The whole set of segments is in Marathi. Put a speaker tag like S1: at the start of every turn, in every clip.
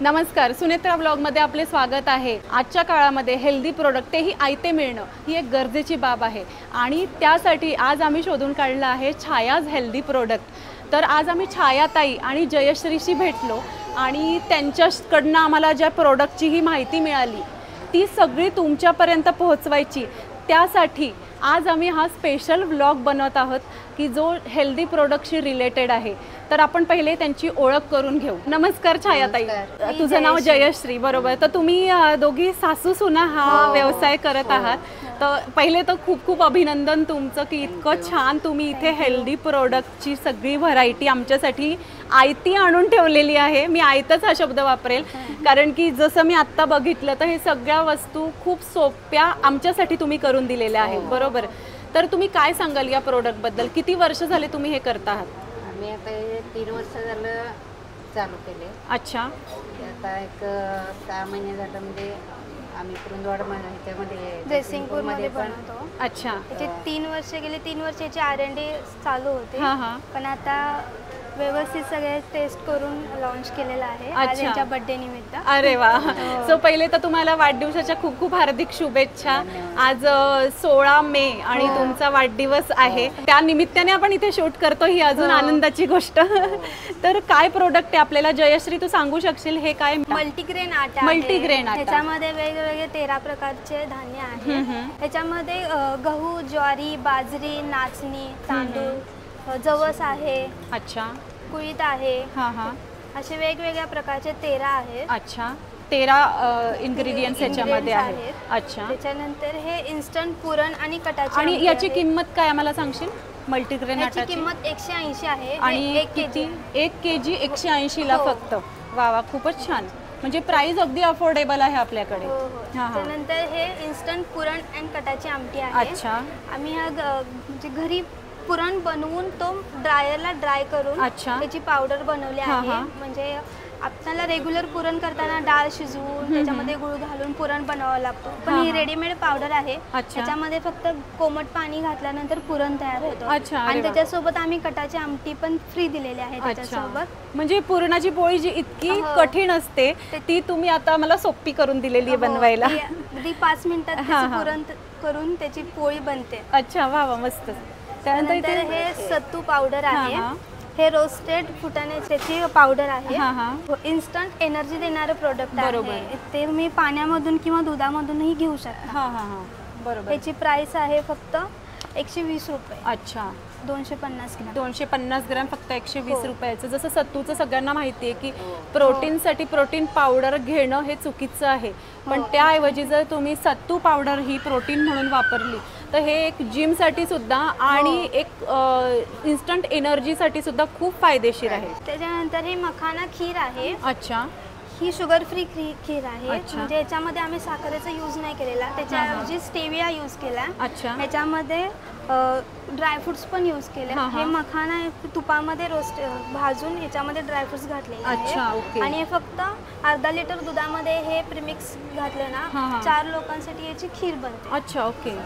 S1: नमस्कार, सुनेत्रा ब्लॉगमध्ये आपले स्वागत आहे। आजच्या काळामध्ये हेल्दी प्रोडक्ट तेही आयते मिळणं ही एक गरजेची बाब आहे आणि त्यासाठी आज आम्ही शोधून काढलं आहे छायाज हेल्दी प्रोडक्ट। तर आज आम्ही छायाताई आणि जयश्रीशी भेटलो आणि त्यांच्याकडनं आम्हाला ज्या प्रोडक्टची ही माहिती मिळाली ती सगळी तुमच्यापर्यंत पोहोचवायची, त्यासाठी आज आम्ही हा स्पेशल व्लॉग बनवत आहोत की जो हेल्दी प्रोडक्टशी रिलेटेड आहे। तर आपण पहिले त्यांची ओळख करून घेऊ। नमस्कार छायाताई, तुझं नाव जयश्री बरोबर? तर तुम्ही दोघी सासू सुना हा व्यवसाय करत आहात। तर पहिले तर खूप खूप अभिनंदन तुमचं की इतकं छान तुम्ही इथे हेल्दी प्रोडक्टची सगळी व्हरायटी आमच्यासाठी आयती आणून ठेवलेली आहे। मी आयतच हा शब्द वापरेल कारण की जसं मी आत्ता बघितलं तर हे सगळ्या वस्तू खूप सोप्या आमच्यासाठी तुम्ही करून दिलेल्या आहेत, बरोबर? तर तुम्ही काय सांगाल या प्रोडक्टबद्दल? किती वर्ष झाले तुम्ही हे करता आहात?
S2: आम्ही आता 3 वर्ष झालं चालू केले।
S1: अच्छा,
S2: आता एक 6 महिने झालं म्हणजे आम्ही कुरुंदवाड ह्याच्यामध्ये
S3: जयसिंगपूरमध्ये बनवतो।
S1: अच्छा,
S3: त्याचे 3 वर्ष गेले, 3 वर्षाची R&D चालू होते।
S1: हां हां,
S3: पण आता व्यवस्थित सगळे टेस्ट करून लॉन्च केलेला आहे आज यांच्या बर्थडे निमित्त।
S1: अरे वा, सो पहिले तर तुम्हाला वाढदिवसाच्या खूप खूप हार्दिक शुभेच्छा। आज 16 मे आणि तुमचा वाढदिवस आहे, त्या निमित्ताने आपण इथे शूट करतो, ही अजून आनंदाची गोष्ट। तर काय प्रोडक्ट आहे आपल्याला जयश्री, तू सांगू शकशील हे काय?
S3: मल्टीग्रेन आटा,
S1: मल्टीग्रेन आटा,
S3: त्याच्यामध्ये वेगवेगळे 13 प्रकारचे धान्य आहेत। त्याच्यामध्ये गहू, ज्वारी, बाजरी, नाचणी, तांदूळ, जवस आहे,
S1: अच्छा,
S3: कुळीत आहे,
S1: हां हां,
S3: असे वेगवेगळ्या प्रकारचे 13 आहेत।
S1: अच्छा, 13 इंग्रेडिएंट्स याच्यामध्ये आहेत। अच्छा,
S3: त्याच्यानंतर हे इन्स्टंट पुरण आणि कटाची
S1: आणि
S3: आमटी
S1: याची
S3: आहे।
S1: किंमत काय आम्हाला सांगशील? मल्टीग्रेन
S3: याची
S1: आटाची
S3: किंमत 180 आहे
S1: आणि
S3: एक
S1: किती? 1 kg 180 ला
S3: हो.
S1: फक्त? वा वा, खूपच छान, म्हणजे प्राइस अगदी अफोर्डेबल आहे आपल्याकडे।
S3: हो, हो.
S1: हां हां,
S3: त्यानंतर हे इन्स्टंट पुरण अँड कटाची आमटी आहे।
S1: अच्छा,
S3: आम्ही हा म्हणजे घरी पुरण बनवून तो ड्रायरला ड्राय करून
S1: अच्छा,
S3: त्याची पावडर बनवली
S1: हां,
S3: आहे।
S1: हां.
S3: म्हणजे आपल्याला रेग्युलर पुरण करताना डाळ शिजवून त्याच्यामध्ये गुळ घालून पुरण बनवावं लागतो, पण
S1: हां,
S3: ही
S1: हां.
S3: रेडीमेड पावडर आहे।
S1: अच्छा.
S3: त्याच्यामध्ये फक्त कोमट पाणी घातल्यानंतर पुरण तयार होतं।
S1: अच्छा, अरे
S3: आणि
S1: वा.
S3: त्याच्यासोबत आम्ही कटाची आमटी पण फ्री दिलेली आहे
S1: अच्छा,
S3: त्याच्यासोबत।
S1: म्हणजे पुरणाची पोळी जी इतकी
S3: हो.
S1: कठीण असते ती तुम्ही आता मला सोपी करून दिलेली आहे बनवायला।
S3: हो, अगदी 5 मिनिटात
S1: हां,
S3: त्याचं
S1: हां.
S3: पुरण करून त्याची पोळी बनते।
S1: अच्छा, वा वा, मस्त।
S3: त्यानंतर
S1: त्यानंतर
S3: हे सत्तू पावडर
S1: हां,
S3: आहे।
S1: हां.
S3: हे रोस्टेड फुटाण्याची पावडर आहे।
S1: हां हां,
S3: इन्स्टंट एनर्जी देणारं प्रोडक्ट
S1: बरोबर.
S3: आहे। ते तुम्ही पाण्यामधून किंवा दुधामधूनही घेऊ शकता।
S1: हां हां हां, बरोबर।
S3: याची प्राइस आहे फक्त 120 रुपये,
S1: अच्छा,
S3: 250 ग्रॅम।
S1: 250 ग्रॅम फक्त 120
S3: हो.
S1: रुपयाचं। जसं सत्तूचं सगळ्यांना माहिती आहे की प्रोटीनसाठी प्रोटीन पावडर घेणं हे चुकीचं आहे, पण त्याऐवजी जर तुम्ही सत्तू पावडर ही प्रोटीन म्हणून वापरली तर हे एक जिमसाठी सुद्धा आणि एक इन्स्टंट एनर्जीसाठी सुद्धा खूप फायदेशीर आहे।
S3: त्याच्यानंतर हे मखाना खीर आहे।
S1: अच्छा,
S3: ही शुगर फ्री खीर आहे।
S1: अच्छा.
S3: म्हणजे याच्यामध्ये आम्ही साखरेचा यूज नाही केलेला, त्याच्याऐवजी स्टेविया यूज केला।
S1: अच्छा,
S3: ह्याच्यामध्ये ड्रायफ्रुट्स पण यूज केले।
S1: हां,
S3: हे
S1: हां.
S3: मखाना तुपामध्ये रोस्ट भाजून याच्यामध्ये ड्रायफ्रुट्स घातलेले
S1: अच्छा,
S3: आहे।
S1: ओके.
S3: आणि हे फक्त अर्धा लिटर दुधामध्ये हे प्रीमिक्स घातले
S1: हां,
S3: ना,
S1: हां.
S3: 4 लोकांसाठी याची खीर बनते।
S1: अच्छा, ओके,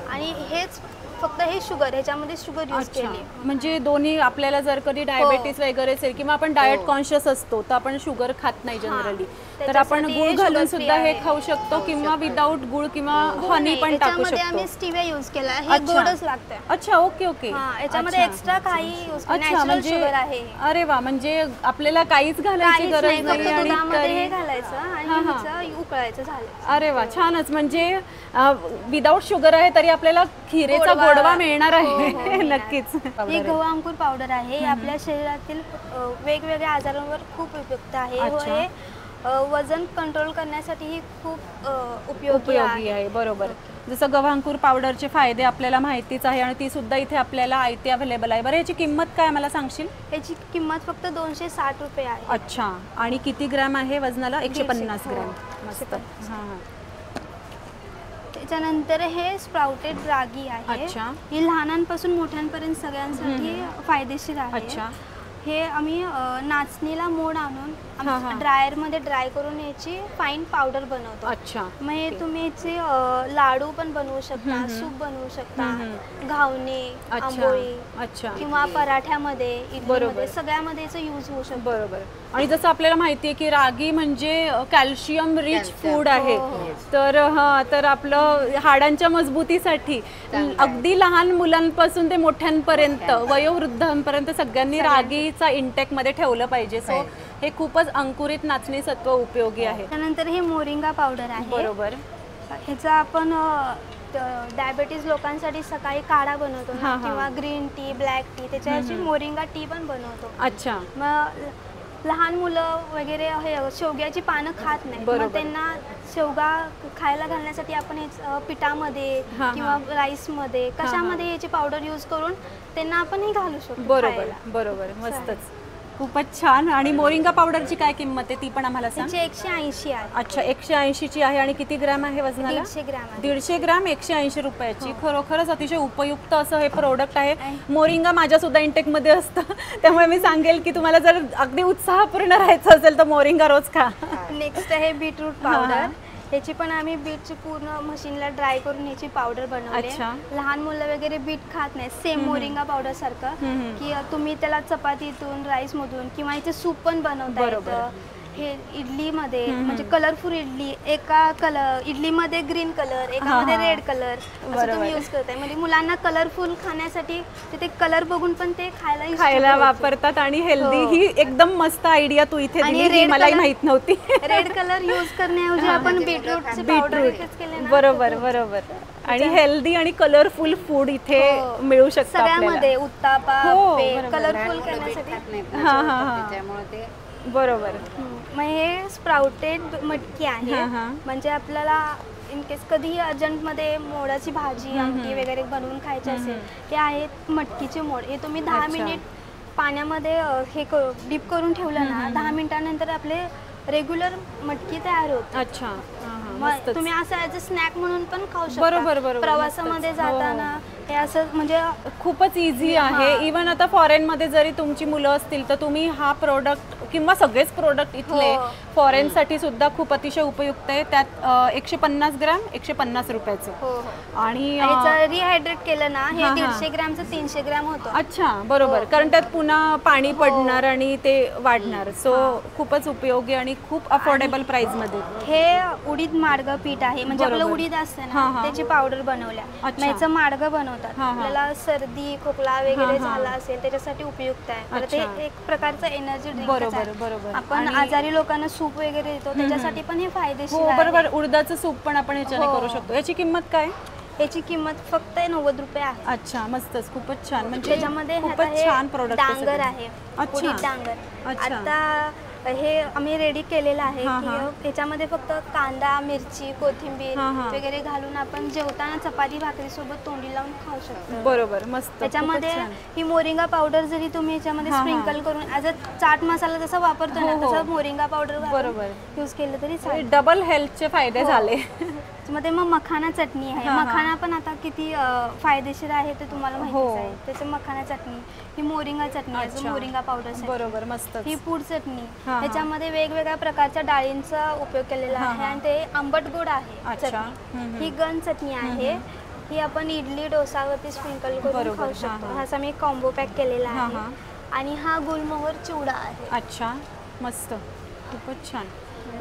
S3: आणि हेच फक्त हे शुगर, ह्याच्यामध्ये शुगर यूज
S1: अच्छा,
S3: केली।
S1: म्हणजे दोन्ही आपल्याला जर कधी डायबिटीस वगैरे असेल किंवा आपण डाएट कॉन्शियस असतो तर आपण शुगर खात नाही जनरली, तर आपण
S3: त्याच्यासाठी
S1: गुळ
S3: हे
S1: घालून
S3: sugar
S1: सुद्धा
S3: free
S1: हे
S3: आहे.
S1: खाऊ शकतो किंवा विदाऊट गुळ किंवा हनी पण टाकू
S3: याच्यामध्ये आम्ही
S1: शकतो।
S3: स्टिविया यूज केला, हे
S1: अच्छा.
S3: गोडच लागतं।
S1: अच्छा, ओके ओके,
S3: हां, याच्यामध्ये
S1: अच्छा.
S3: एक्स्ट्रा काही यूज
S1: अच्छा,
S3: नॅचरल
S1: म्हणजे
S3: शुगर आहे।
S1: अरे वा, म्हणजे आपल्याला काहीच घालायची
S3: काहीच
S1: गरज
S3: नाही,
S1: नाही
S3: फक्त
S1: आणि
S3: दुधामध्ये हे
S1: तरी
S3: घालायचं आणि
S1: हां, हां.
S3: ह्याचं उकळायचं, झालं।
S1: अरे वा, छानच, म्हणजे विदाऊट शुगर आहे तरी आपल्याला खिरेचा गोडवा मिळणार आहे।
S3: हो,
S1: नक्कीच।
S3: ही गहू अंकुर पावडर आहे। ही आपल्या शरीरातील वेगवेगळ्या आजारांवर खूप उपयुक्त आहे व
S1: अच्छा.
S3: हे वजन कंट्रोल करण्यासाठी ही खूप उपयोगी
S1: उपयोगी
S3: आहे।
S1: आहे, बरोबर। जसं गव्हांकुर पावडरचे फायदे आपल्याला माहितीच आहे आणि ती सुद्धा इथे आपल्याला आयती अवेलेबल आहे। बरं, याची किंमत काय मला सांगशील?
S3: याची किंमत फक्त 260 रुपये आहे।
S1: अच्छा, आणि किती ग्रॅम आहे वजनाला? 150
S3: हो.
S1: ग्रॅम, मस्त। हां हां,
S3: त्याच्यानंतर हे स्प्राउटेड रागी आहे।
S1: अच्छा.
S3: ही लहानांपासून मोठ्यांपर्यंत सगळ्यांसाठी फायदेशीर आहे।
S1: अच्छा,
S3: हे आम्ही नाचणीला मोड आणून
S1: हा, हा.
S3: ड्रायरमध्ये ड्राय करून याची फाईन पावडर बनवतो.
S1: अच्छा.
S3: मग हे तुम्ही याचे लाडू पण बनवू शकता, सूप बनवू शकता, घावणे,
S1: अच्छा.
S3: आंबोळी
S1: अच्छा.
S3: किंवा पराठ्यामध्ये,
S1: बरोबर.
S3: इडलीमध्ये सगळ्यामध्ये याचा यूज होऊ शकतो.
S1: बरोबर. आणि जसं आपल्याला माहिती आहे की रागी म्हणजे कॅल्शियम रिच फूड आहे, तर तर आपलं हाडांच्या मजबूतीसाठी अगदी लहान मुलांपासून ते मोठ्यांपर्यंत वयोवृद्धांपर्यंत सगळ्यांनी रागीचा इंटेक मध्ये ठेवलं पाहिजे. सो हे खूपच अंकुरित नाचणी सत्व उपयोगी आहे.
S3: त्यानंतर हे मोरिंगा पावडर आहे.
S1: बरोबर.
S3: ह्याचा आपण डायबिटीज लोकांसाठी सकाळी काढा बनवतो ना,
S1: हा, हा.
S3: किंवा ग्रीन टी, ब्लॅक टी, त्याच्याची मोरिंगा टी पण बनवतो.
S1: अच्छा.
S3: मग लहान मुलं वगैरे हे शेवग्याची पानं खात नाही,
S1: बरोबर.
S3: मग त्यांना शेवगा खायला घालण्यासाठी आपण हे पिठामध्ये
S1: हा, हा.
S3: किंवा राईसमध्ये कशामध्ये याची पावडर यूज करून त्यांना आपण हे घालू शकतो
S1: बरोबर.
S3: खायला.
S1: बरोबर. मस्तच. खूपच छान. आणि मोरिंगा पावडरची काय किंमत आहे ती पण आम्हाला सांग.
S3: त्याची 180 आहे.
S1: अच्छा, 180 ची आहे. आणि किती ग्रॅम आहे वजनाला?
S3: 150 ग्रॅम आहे.
S1: 150 ग्रॅम 180 रुपयाची. खरोखरच अतिशय उपयुक्त असं हे प्रोडक्ट आहे. मोरिंगा माझ्या सुद्धा इंटेक मध्ये असतं, त्यामुळे मी सांगेल की तुम्हाला जर अगदी उत्साहपूर्ण राहायचं असेल तर मोरिंगा रोज खा.
S3: नेक्स्ट आहे बीटरूट पावडर. याची पण आम्ही बीटची पूर्ण मशीनला ड्राय करून याची पावडर बनवली.
S1: अच्छा.
S3: लहान मुलं वगैरे बीट खात नाही, सेम मोरिंगा पावडर सारखं, की तुम्ही त्याला चपातीतून, राईस मधून किंवा याचे सूप पण बनवता येतं. हे इडलीमध्ये म्हणजे कलरफुल इडली, एका इडलीमध्ये ग्रीन कलर, एकामध्ये रेड कलर असं तुम्ही यूज करताय. म्हणजे मुलांना कलरफुल खाण्यासाठी ते कलर बघून पण ते खायला
S1: वापरतात. आणि हेल्दी. ही एकदम मस्त आयडिया तू इथे दिली, ही मलाही माहित नव्हती.
S3: रेड कलर यूज करण्याऐवजी आपण बीटरूटची पावडर यूज केले ना.
S1: बरोबर. बरोबर. आणि हेल्दी आणि कलरफुल फूड इथे मिळू शकतं
S3: सगळ्यामध्ये. उत्तापा, कलरफुल करण्यासाठी.
S2: त्याच्यामुळे ते
S1: बरोबर.
S3: मग हे स्प्राउटेड मटकी आहे. म्हणजे आपल्याला इन केस कधीही अर्जंटमध्ये मोडाची भाजी, आमटी वगैरे बनवून खायची असेल, हे आहेत मटकीचे मोड. हे तुम्ही 10 मिनिट पाण्यामध्ये हे डीप करून ठेवलं ना, 10 मिनिटानंतर आपले रेग्युलर मटकी तयार होते.
S1: अच्छा.
S3: मग तुम्ही असं ॲज अ स्नॅक म्हणून पण खाऊ शकता.
S1: बरोबर.
S3: प्रवासामध्ये जाताना हे असं म्हणजे
S1: खूपच इझी आहे. इवन आता फॉरेन मध्ये जरी तुमची मुलं असतील तर तुम्ही हा प्रोडक्ट किंवा सगळेच प्रोडक्ट इथले फॉरेन साठी सुद्धा खूप अतिशय उपयुक्त आहे. त्यात 150 ग्रॅम 150 रुपयाचं. आणि
S3: रिहायड्रेट केलं ना, हे 150 ग्रॅमचं 300 ग्रॅम होतं.
S1: अच्छा. बरोबर. कारण त्यात पुन्हा पाणी पडणार आणि ते वाढणार. सो खूपच उपयोगी आणि खूप अफोर्डेबल प्राइस मध्ये.
S3: हे उडीद माडगं पीठ आहे. म्हणजे आपलं उडीद असतं ना, त्याची पावडर बनवल्या. याचं माडगं बनवतात. आपल्याला सर्दी, खोकला वगैरे झाला असेल त्याच्यासाठी उपयुक्त आहे. ते एक प्रकारचं एनर्जी ड्रिंक आहे. आपण आजारी लोकांना सूप वगैरे देतो, त्याच्यासाठी पण हे फायदेशीर आहे.
S1: बरोबर. उडदाचं सूप पण आपण ह्याच्याने करू शकतो. याची किंमत काय?
S3: याची किंमत फक्त 90 रुपये आहे.
S1: अच्छा. मस्तच. खूपच छान. म्हणजे
S3: त्याच्यामध्ये
S1: खूपच छान प्रोडक्ट
S3: डांगर आहे. उडीद डांगर. आता हे आम्ही रेडी केलेलं आहे की याच्यामध्ये फक्त कांदा, मिरची, कोथिंबीर वगैरे घालून आपण जेवताना चपाती भाकरी सोबत तोंडी लावून खाऊ शकतो.
S1: बरोबर. मस्त.
S3: त्याच्यामध्ये ही मोरिंगा पावडर जरी तुम्ही याच्यामध्ये स्प्रिंकल करून ॲज अ चाट मसाला जसा वापरतो ना, तसा मोरिंगा पावडर
S1: बरोबर
S3: यूज केलं तरी चालेल.
S1: डबल हेल्थचे फायदे झाले.
S3: त्याच्यामध्ये मग मखाना चटणी आहे. मखाना पण आता किती फायदेशीर आहे ते तुम्हाला माहितीच आहे. त्याचं मखाना चटणी, ही मोरिंगा चटणी आहे, मोरिंगा पावडर.
S1: बरोबर. मस्त.
S3: ही पूड चटणी. ह्याच्यामध्ये वेगवेगळ्या प्रकारच्या डाळींचा उपयोग केलेला आहे आणि ते आंबट गोड आहे चटणी. ही गन चटणी आहे. ही आपण इडली, डोसावरती स्प्रिंकल करून खाऊ शकतो. हा मी कॉम्बो पॅक केलेला आहे. आणि हा गुलमोहर चिवडा आहे.
S1: अच्छा. मस्त. खूपच छान.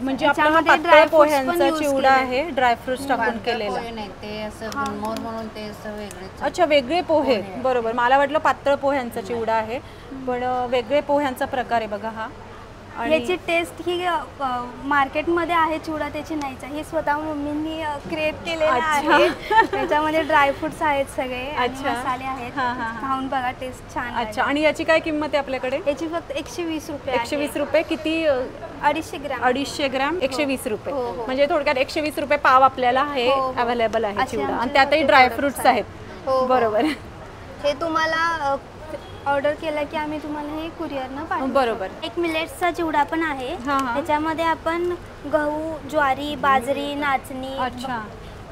S1: म्हणजे आपला पातळ पोह्यांचा चिवडा आहे, ड्रायफ्रुट्स टाकून केलेला.
S2: ते असं मोर म्हणून ते असं वेगळे.
S1: अच्छा. वेगळे पोहे. बरोबर. मला वाटलं पातळ पोह्यांचा चिवडा आहे, पण वेगळे पोह्यांचा प्रकार आहे बघा हा.
S3: याची टेस्ट ही मार्केटमध्ये आहे चिवडा त्याची नाहीच आहे. ही स्वतः मम्मींनी क्रिएट केलेला आहे. त्याच्यामध्ये ड्रायफ्रुट्स आहेत सगळे आणि मसाले आहेत. खाऊन बघा, टेस्ट छान.
S1: अच्छा. आणि याची काय किंमत आहे आपल्याकडे?
S3: याची फक्त 120 रुपये.
S1: 120 रुपये. किती?
S3: 250 ग्रॅम.
S1: 250 ग्रॅम 120 रुपये. म्हणजे थोडक्यात 120 रुपये पाव आपल्याला हे अवेलेबल आहे चिवडा. आणि त्यातही ड्रायफ्रुट्स आहेत. बरोबर.
S3: हे तुम्हाला ऑर्डर केलं की आम्ही तुम्हाला हे कुरिअरनं पाठवू.
S1: बरोबर.
S3: एक मिलेट्सचा चिवडा पण आहे. त्याच्यामध्ये आपण गहू, ज्वारी, बाजरी, नाचणी,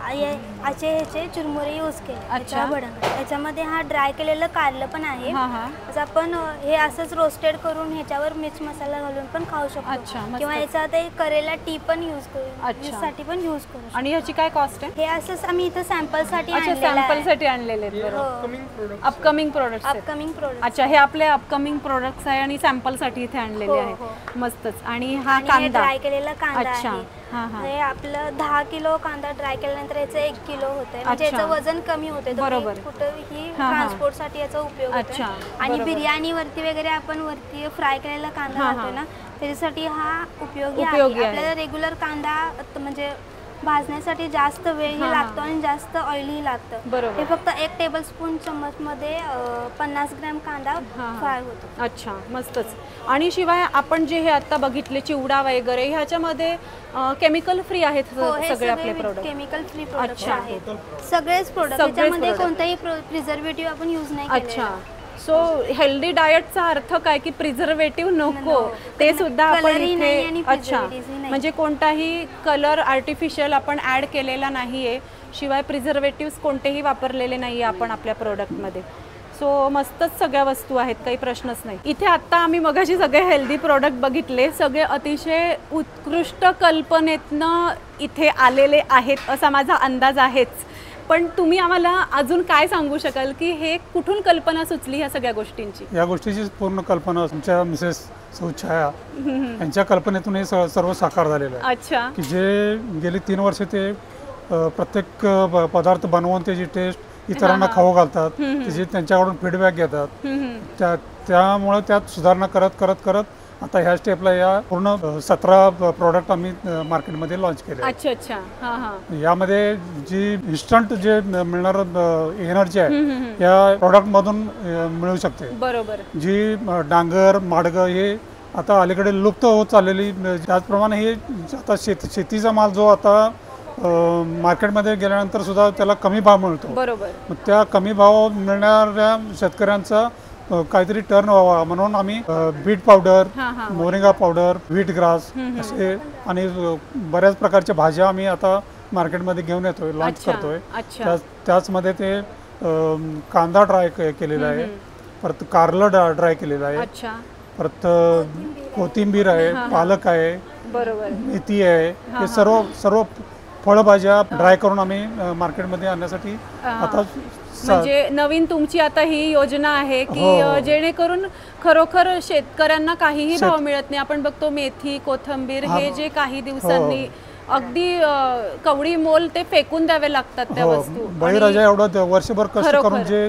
S3: असे ह्याचे चुरमुरे यूज केले
S1: अच्छा.
S3: भडंग. याच्यामध्ये हा ड्राय केलेलं कारलं पण आहे.
S1: हां हां.
S3: असं आपण हे असंच रोस्टेड करून ह्याच्यावर मिर्च मसाला घालून पण खाऊ
S1: अच्छा,
S3: शकतो
S1: मस्त.
S3: किंवा याचा ते करेला टी पण यूज
S1: अच्छा.
S3: करू साठी पण यूज करू शकतो.
S1: आणि ह्याची काय कॉस्ट आहे?
S3: हे असंच आम्ही इथं सॅम्पलसाठी
S1: अच्छा, सॅम्पलसाठी आणलेले आहेत. बरोबर. अपकमिंग प्रोडक्ट्स आहेत.
S3: Upcoming product.
S1: अच्छा, हे आपले अपकमिंग प्रोडक्ट्स आहे आणि सॅम्पलसाठी इथे आणलेले
S3: हो,
S1: आहे.
S3: हो.
S1: मस्तच. आणि हा कांदा.
S3: ड्राय केलेला कांदा
S1: अच्छा.
S3: आहे.
S1: हां हां.
S3: हे आपलं 10 किलो कांदा ड्राय केल्यानंतर याचं 1 किलो होतंय. म्हणजे
S1: अच्छा.
S3: याचं वजन कमी होते.
S1: बरोबर.
S3: कुठेही
S1: हां, हां.
S3: ट्रान्सपोर्टसाठी याचा उपयोग
S1: अच्छा,
S3: होतो. आणि
S1: बरोबर.
S3: बिर्याणीवरती वगैरे आपण वरती फ्राय केलेला कांदा
S1: हां,
S3: घालतो
S1: हां.
S3: ना, त्याच्यासाठी हा उपयोगी
S1: उपयोगी
S3: आहे.
S1: आहे.
S3: आपल्याला रेग्युलर कांदा म्हणजे भाजण्यासाठी जास्त वेळही
S1: हां,
S3: लागतो
S1: हां.
S3: आणि जास्त ऑइलही लागतं.
S1: बरोबर.
S3: हे फक्त 1 टेबलस्पून चम्मचमध्ये 50 ग्रॅम कांदा
S1: हां.
S3: फ्राय होतो.
S1: अच्छा, मस्तच. आणि शिवाय आपण जे हे आता बघितले चिवडा वगैरे ह्याच्यामध्ये केमिकल फ्री आहेत
S3: हो, हे
S1: सगळे आपले प्रोडक्ट.
S3: केमिकल फ्री प्रोडक्ट
S1: अच्छा.
S3: आहेत. सगळेच प्रोडक्ट.
S1: सगळेच
S3: याच्यामध्ये
S1: product.
S3: कोणताही प्रिझर्वेटिव्ह आपण यूज नाही
S1: अच्छा.
S3: केलेला.
S1: सो हेल्दी डाएटचा अर्थ काय की प्रिझर्वेटिव्ह नको, ते सुद्धा आपण
S3: कलरही नाही
S1: इथे.
S3: आणि
S1: अच्छा,
S3: preservatives नाही.
S1: म्हणजे कोणताही कलर आर्टिफिशियल आपण ॲड केलेला नाहीये, शिवाय प्रिझर्वेटिव्ह कोणतेही वापरलेले नाहीये आपण आपल्या प्रोडक्टमध्ये. सो मस्तच सगळ्या वस्तू आहेत, काही प्रश्नच नाही. इथे आत्ता आम्ही मगाशी सगळे हेल्दी प्रोडक्ट बघितले, सगळे अतिशय उत्कृष्ट कल्पनेतनं इथे आलेले आहेत असा माझा अंदाज आहेच. पण तुम्ही आम्हाला अजून काय सांगू शकाल की हे कुठून कल्पना सुचली ह्या सगळ्या गोष्टींची?
S4: या गोष्टीची पूर्ण कल्पना तुमच्या मिसेस सौ छाया यांच्या कल्पनेतून हे सर्व साकार झालेलं आहे.
S1: अच्छा.
S4: की जे गेली 3 वर्षे ते प्रत्येक पदार्थ बनवून त्याची टेस्ट इतरांना खाऊ घालतात, त्याची त्यांच्याकडून फीडबॅक घेतात. त्यामुळे त्यात सुधारणा करत करत करत आता ह्या स्टेपला या पूर्ण 17 प्रोडक्ट आम्ही मार्केटमध्ये लॉन्च केले.
S1: अच्छा अच्छा. हां हां.
S4: यामध्ये जी इन्स्टंट जे मिळणार एनर्जी आहे या प्रोडक्टमधून मिळू शकते.
S1: बरोबर.
S4: जी डांगर माडगं हे आता अलीकडे लुप्त होत चाललेली, त्याचप्रमाणे हे आता शेतीचा माल जो आता मार्केटमध्ये गेल्यानंतर सुद्धा त्याला कमी भाव मिळतो.
S1: बरोबर.
S4: मग त्या कमी भाव मिळणाऱ्या शेतकऱ्यांचा काहीतरी टर्न व्हावा म्हणून आम्ही बीट पावडर,
S1: हां हां.
S4: मोरिंगा पावडर, व्हीट ग्रास असे आणि बऱ्याच प्रकारच्या भाज्या आम्ही आता मार्केटमध्ये घेऊन येतोय, लॉन्च
S1: अच्छा,
S4: करतोय.
S1: अच्छा.
S4: त्याचमध्ये ते कांदा ड्राय केलेला आहे, परत कारलं ड्राय केलेलं आहे,
S1: अच्छा.
S4: परत कोथिंबीर आहे, पालक आहे,
S1: बरोबर.
S4: मेथी आहे. हे सर्व फळभाज्या ड्राय करून आम्ही मार्केटमध्ये आणण्यासाठी आता
S1: म्हणजे नवीन तुमची आता ही योजना आहे की
S4: हो.
S1: जेणेकरून खरोखर शेतकऱ्यांना काहीही भाव मिळत नाही. आपण बघतो मेथी, कोथिंबीर हे जे काही दिवसांनी अगदी कवडी मोल ते फेकून द्यावे लागतात त्या वस्तू.
S4: बळीराजा एवढं वर्षभर कष्ट करून जे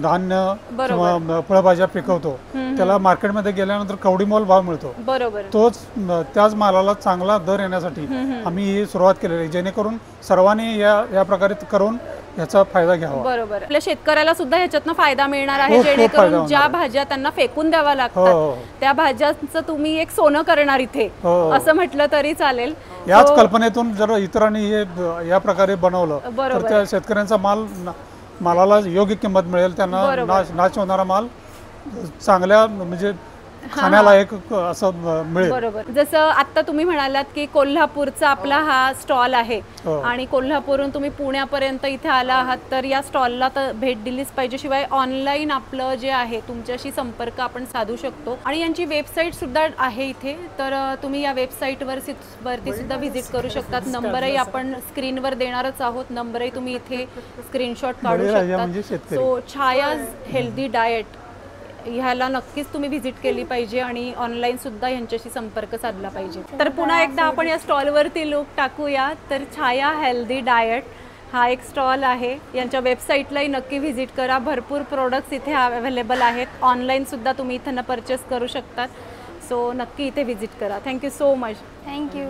S4: धान्य किंवा फळभाज्या पिकवतो त्याला मार्केटमध्ये गेल्यानंतर कवडी मोल भाव मिळतो.
S1: बरोबर.
S4: त्याच मालाला चांगला दर येण्यासाठी आम्ही ही सुरुवात केलेली आहे, जेणेकरून सर्वांनी या प्रकारे करून याचा फायदा घ्यावा.
S1: बरोबर. आपल्या शेतकऱ्याला सुद्धा ह्याच्यातनं फायदा मिळणार आहे, जेणेकरून ज्या भाज्या त्यांना फेकून द्याव्या लागतात त्या भाज्यांचं तुम्ही एक सोनं करणार इथे असं म्हटलं तरी चालेल.
S4: याच कल्पनेतून जर इतरांनी हे या प्रकारे बनवलं तर त्या शेतकऱ्यांचा मालाला योग्य किंमत मिळेल, त्यांना नाश होणारा माल चांगल्या म्हणजे खाण्यालायक असं मिळेल.
S1: बरोबर. जसं आता तुम्ही म्हणालात की कोल्हापूरचा आपला हा स्टॉल आहे आणि कोल्हापूरहून तुम्ही पुण्यापर्यंत इथे आला आहात, तर या स्टॉलला तर भेट दिलीच पाहिजे. शिवाय ऑनलाईन आपलं जे आहे तुमच्याशी संपर्क आपण साधू शकतो आणि यांची वेबसाईट सुद्धा आहे इथे, तर तुम्ही या वेबसाईटवरती सुद्धा व्हिजिट करू शकतात. नंबरही आपण स्क्रीनवर देणारच आहोत, नंबरही तुम्ही इथे स्क्रीनशॉट काढू शकता. सो छायाज हेल्दी डाएट ह्याला नक्कीच तुम्ही व्हिजिट केली पाहिजे आणि ऑनलाईन सुद्धा यांच्याशी संपर्क साधला पाहिजे. तर पुन्हा एकदा आपण या स्टॉलवरती लूक टाकूया. तर छाया हेल्दी डाएट हा एक स्टॉल आहे, यांच्या वेबसाईटलाही नक्की व्हिजिट करा. भरपूर प्रोडक्ट्स इथे अवेलेबल आहेत, ऑनलाईन सुद्धा तुम्ही इथं परचेस करू शकतात. सो नक्की इथे व्हिजिट करा. Thank you so much.
S3: थँक्यू.